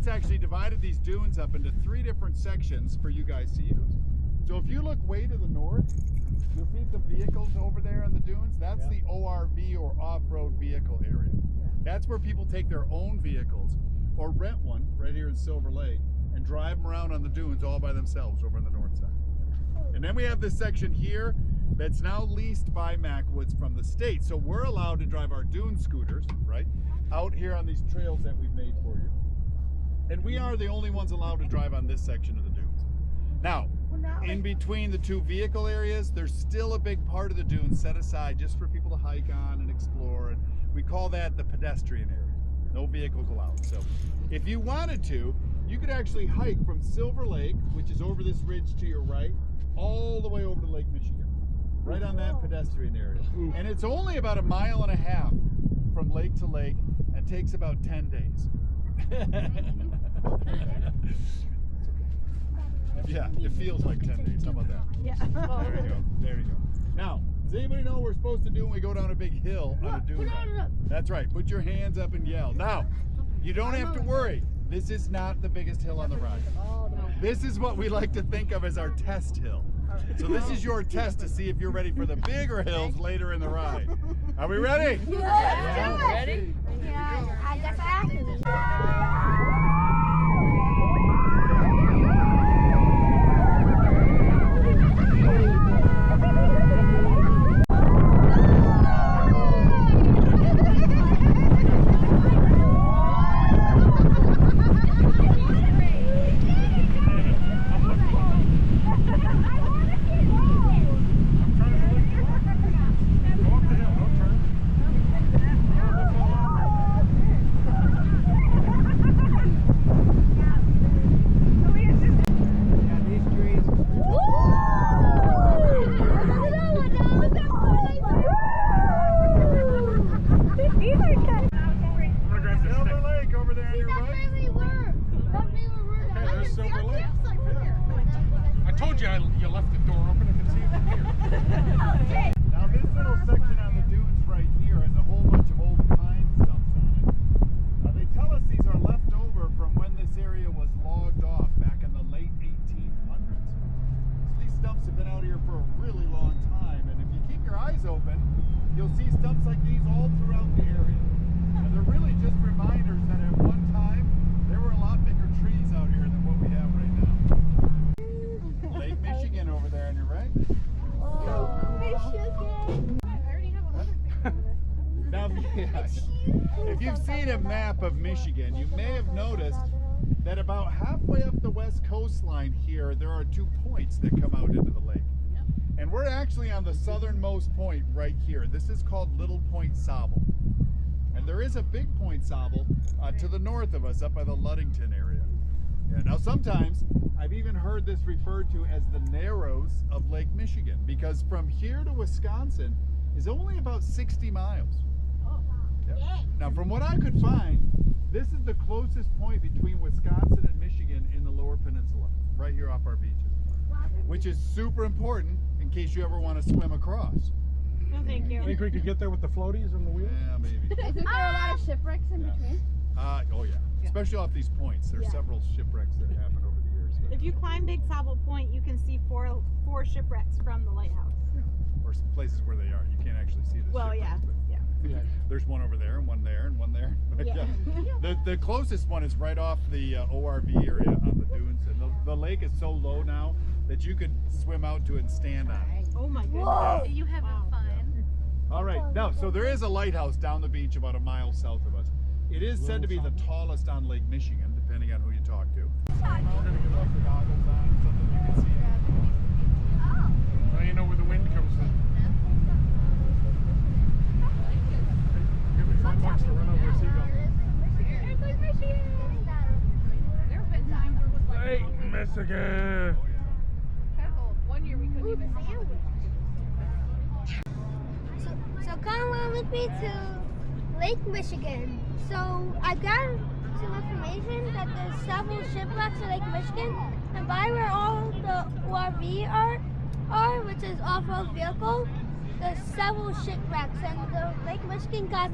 state's actually divided these dunes up into 3 different sections for you guys to use. So if you look way to the north, you'll see some vehicles over there on the dunes. That's the ORV or off-road vehicle area. That's where people take their own vehicles or rent one right here in Silver Lake and drive them around on the dunes all by themselves over on the north side. And then we have this section here that's now leased by Macwoods from the state. So we're allowed to drive our dune scooters, right, out here on these trails that we've made for you. And we are the only ones allowed to drive on this section of the dunes. Now, in between the 2 vehicle areas, there's still a big part of the dunes set aside just for people to hike on and explore. And we call that the pedestrian area. No vehicles allowed. So if you wanted to, you could actually hike from Silver Lake, which is over this ridge to your right, all the way over to Lake Michigan, right on that pedestrian area. And it's only about 1.5 miles from lake to lake and takes about 10 days. Yeah, it feels like 10 days. How about that? Yeah. There you go. There you go. Now, does anybody know what we're supposed to do when we go down a big hill on a dune ride? That's right. Put your hands up and yell. Now, you don't have to worry. This is not the biggest hill on the ride. This is what we like to think of as our test hill. So this is your test to see if you're ready for the bigger hills later in the ride. Are we ready? Yeah. Ready? Yeah, I guess I have to. You left the door open. I can see it from here. Now this little section on the dunes right here has a whole bunch of old pine stumps on it. Now they tell us these are left over from when this area was logged off back in the late 1800s. So these stumps have been out here for a really long time, and if you keep your eyes open, you'll see stumps like these all throughout the area. And they're really just reminders that at one time there were a lot bigger trees out here than what we have right now. Lake Michigan over there on your right. Oh, Michigan. I already have 100 people over Now, if you've seen a map of Michigan, you may have noticed that about halfway up the west coastline here, there are 2 points that come out into the lake. And we're actually on the southernmost point right here. This is called Little Point Sauble. And there is a big Point Sauble to the north of us up by the Ludington area. Yeah, now sometimes I've even heard this referred to as the Narrows of Lake Michigan, because from here to Wisconsin is only about 60 miles. Yeah. Now from what I could find, this is the closest point between Wisconsin and Michigan in the Lower Peninsula, right here off our beaches, which is super important in case you ever want to swim across. No, thank you. Think we could get there with the floaties and the wheels? Yeah, maybe. Isn't there a lot of shipwrecks in between? Oh yeah, especially off these points. There's several shipwrecks that happened over the years. If you climb Big Sauble Point, you can see four shipwrecks from the lighthouse. Or some places where they are. You can't actually see the Well, shipwrecks, yeah, but yeah. there's one over there and one there and one there. Yeah. The closest one is right off the ORV area on the dunes, and the lake is so low now that you could swim out to it and stand on it. Oh my goodness. Whoa. You have fun. All right, now, so there is a lighthouse down the beach about 1 mile south of us. It is said to be the tallest on Lake Michigan, depending on who you talk to. We're going to get off the goggles on so that you can see it. Now you know where the wind comes from. Give me $5 to run over a seagull. Lake Michigan. One year we couldn't even see it. So come along with me to Lake Michigan. So I got some information that there's several shipwrecks in Lake Michigan, and by where all the ORV are, which is off-road vehicle, there's several shipwrecks, and the Lake Michigan got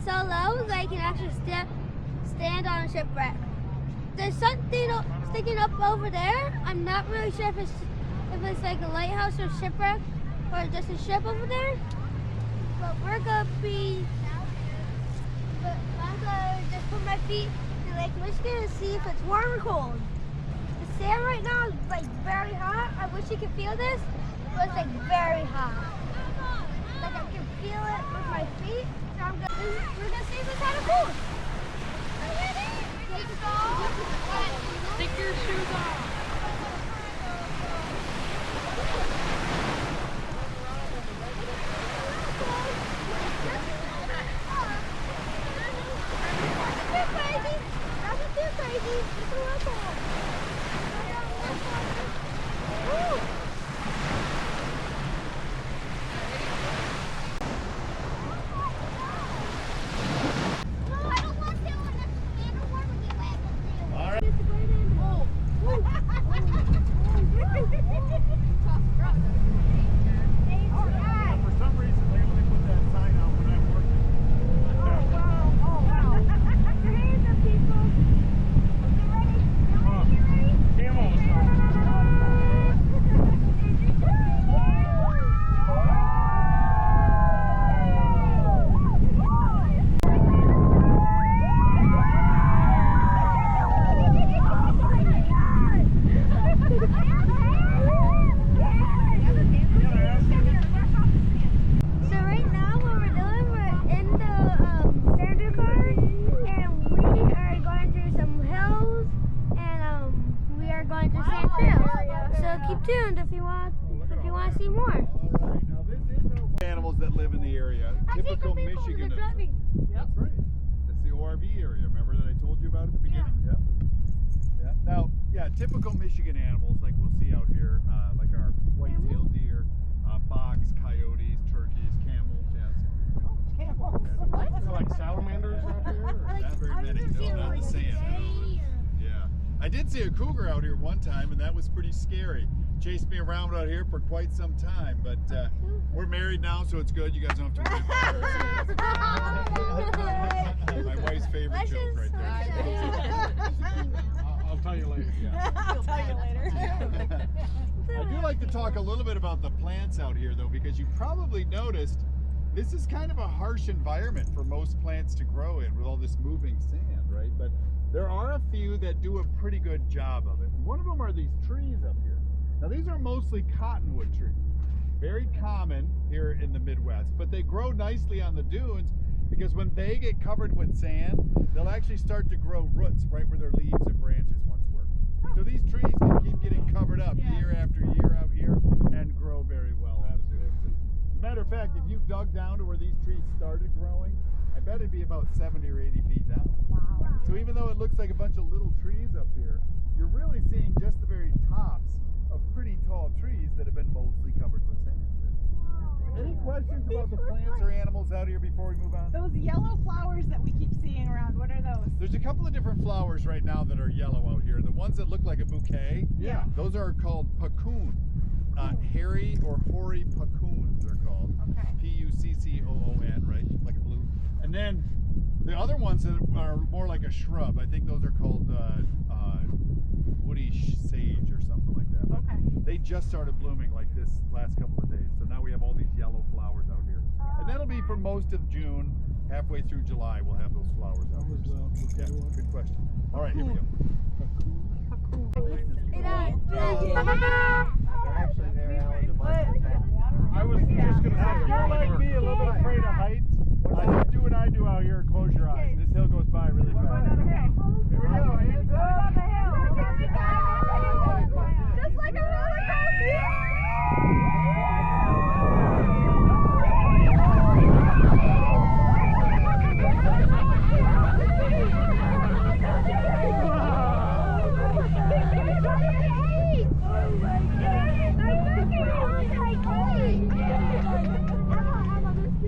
so low that you can actually stand on a shipwreck. there's something sticking up over there. I'm not really sure if it's like a lighthouse or shipwreck or just a ship over there. But we're gonna be. But I'm gonna just put my feet in Lake Michigan and see if it's warm or cold. The sand right now is like very hot. I wish you could feel this, but it's like very hot. Like I can feel it with my feet. So we're gonna see if it's kind of cool. Take your shoes off. Nothing too crazy. Just a little cool. Woo! No, I don't want to. I don't want to get wet. All right. It's a great animal. For some reason, they only put that sign out when I'm working. Your hands up, people. Get ready? Camels. So right now what we're doing, we're in the Sandra car and we are going through some hills and we are going through sand trails. So keep tuned if you want to see more. All right. Now this is our animals that live in the area. Typical Michigan. That's right. That's the ORV area. Remember that I told you about at the beginning? Yep. Yeah. Now, yeah, typical Michigan animals like we'll see out here, like our white-tailed deer, fox, coyotes, turkeys, camels. Yes. So like salamanders out here? Or? Not very many. No, not the sand. Yeah. I did see a cougar out here one time, and that was pretty scary. Chased me around out here for quite some time, but we're married now, so it's good. You guys don't have to worry about it. My wife's favorite joke right there. I'll tell you later. Yeah. I'll tell you later. I do like to talk a little bit about the plants out here, though, because you probably noticed this is kind of a harsh environment for most plants to grow in with all this moving sand, right? But there are a few that do a pretty good job of it. One of them are these trees up here. Now, these are mostly cottonwood trees, very common here in the Midwest, but they grow nicely on the dunes because when they get covered with sand, they'll actually start to grow roots right where their leaves and branches once were. So these trees can keep getting covered up year after year out here and grow very well. Absolutely. As a matter of fact, if you dug down to where these trees started growing, I bet it'd be about 70 or 80 feet down. So even though it looks like a bunch of little trees up here, you're really seeing just the very tops of pretty tall trees that have been mostly covered with sand. Any questions about the plants or animals out here before we move on? Those yellow flowers that we keep seeing around, what are those? There's a couple of different flowers right now that are yellow out here. The ones that look like a bouquet, Yeah. those are called puccoon. Hairy or hoary puccoons they're called. Okay. Puccoon, right? Like a blue. And then the other ones that are more like a shrub, I think those are called woody sage or something like that. But Okay. they just started blooming like this last couple of days. So now we have all these yellow flowers out here. And that'll be for most of June. Halfway through July, we'll have those flowers out here. Yeah, good question. All right, here we go. I was just going to say, If you're like me, a little bit afraid of heights, just do what I do out here and close your eyes. This hill goes by really fast. Here we go, hands up. Just like a roller coaster.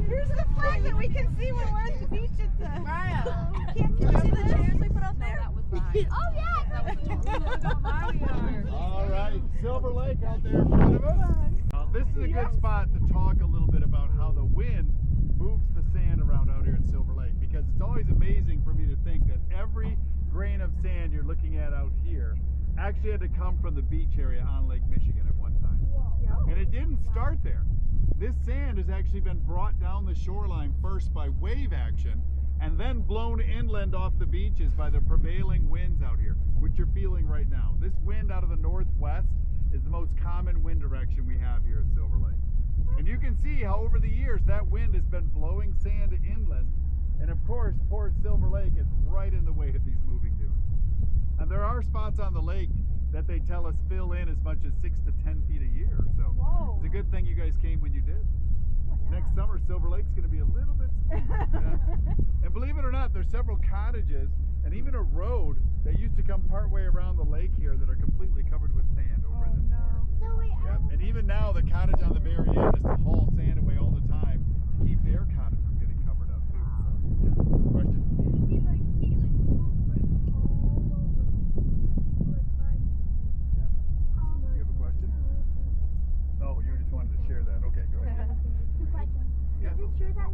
Here's the flag that we can see when we're at the beach at the... Can you see the chairs we put up there? Oh yeah. All right, Silver Lake out there in front of us. Now, this is a good spot to talk a little bit about how the wind moves the sand around out here in Silver Lake, because it's always amazing for me to think that every grain of sand you're looking at out here actually had to come from the beach area on Lake Michigan at one time. And it didn't start there. This sand has actually been brought down the shoreline first by wave action and then blown inland off the beaches by the prevailing winds out here, which you're feeling right now. This wind out of the northwest is the most common wind direction we have here at Silver Lake. And you can see how over the years that wind has been blowing sand inland, and of course poor Silver Lake is right in the way of these moving dunes. And there are spots on the lake that they tell us fill in as much as 6 to 10 feet a year. So Whoa. it's a good thing you guys came when you did. Next summer, Silver Lake's going to be a little bit smaller. Yeah. And believe it or not, there's several cottages and even a road that used to come partway around the lake here that are completely covered with sand over in this corner. So wait, Yep. And even now, the cottage on the very end is to haul sand away all the time to keep their cottage from getting covered up too. So, yeah. Question? You have a question? Oh, you just wanted to share that. Okay, go ahead. Two questions. Yeah. Is it true that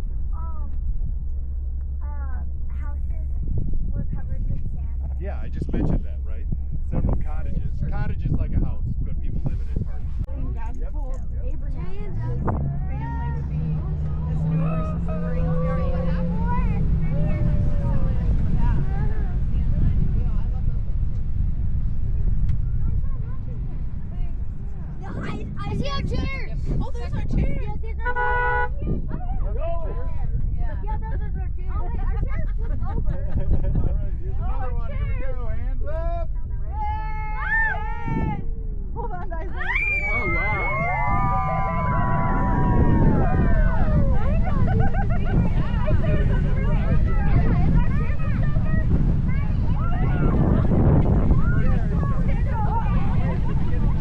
houses were covered with sand? Yeah, I just mentioned that, right? Several cottages. Cottage is like a house, but people live in it part. And God Yep. told Yep. Abraham that his family would be as numerous as the grains of sand. I see our chairs. Oh, there's our chairs. Yeah, these are our chairs. Yeah, those are our chairs. Oh, wait, our chairs flipped over. All right, here's another one. Here we go. Hands up. Yay! Hold on, guys. Oh, wow.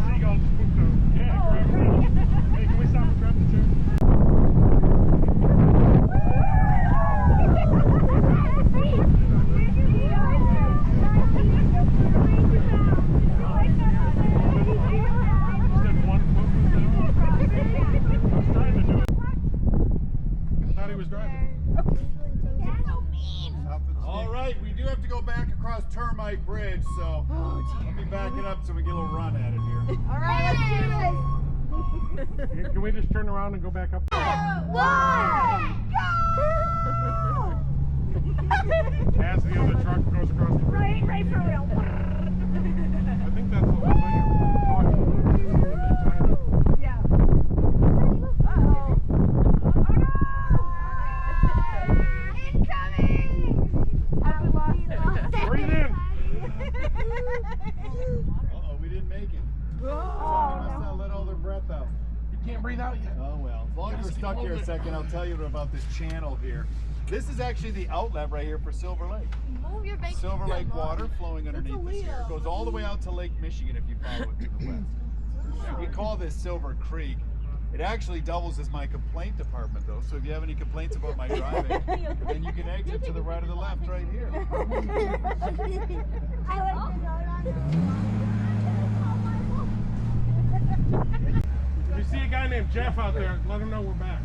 Seagulls spooked them. Yeah, great. Hey, can we stop and grab the chair? You said 1 foot was down? I was trying to do it. I thought he was driving. All right, we do have to go back across Termite Bridge, so I'll be backing up so we get a little run at it here. All right, let's do this. Can we just turn around and go back up? As the other truck goes across the bridge. Right for real. I think that's the whole thing. Yeah. Uh-oh. Breathe in. Uh-oh, we didn't make it. Somebody must not let all their breath out. You can't breathe out yet. Oh well, as long as we're stuck here a second, I'll tell you about this channel here. This is actually the outlet right here for Silver Lake. Move your bike. Silver Lake water flowing underneath us here. It goes all the way out to Lake Michigan if you follow it to the west. And we call this Silver Creek. It actually doubles as my complaint department though, so if you have any complaints about my driving, then you can exit to the right or the left right here. I like to go on. If you see a guy named Jeff out there, let him know we're back.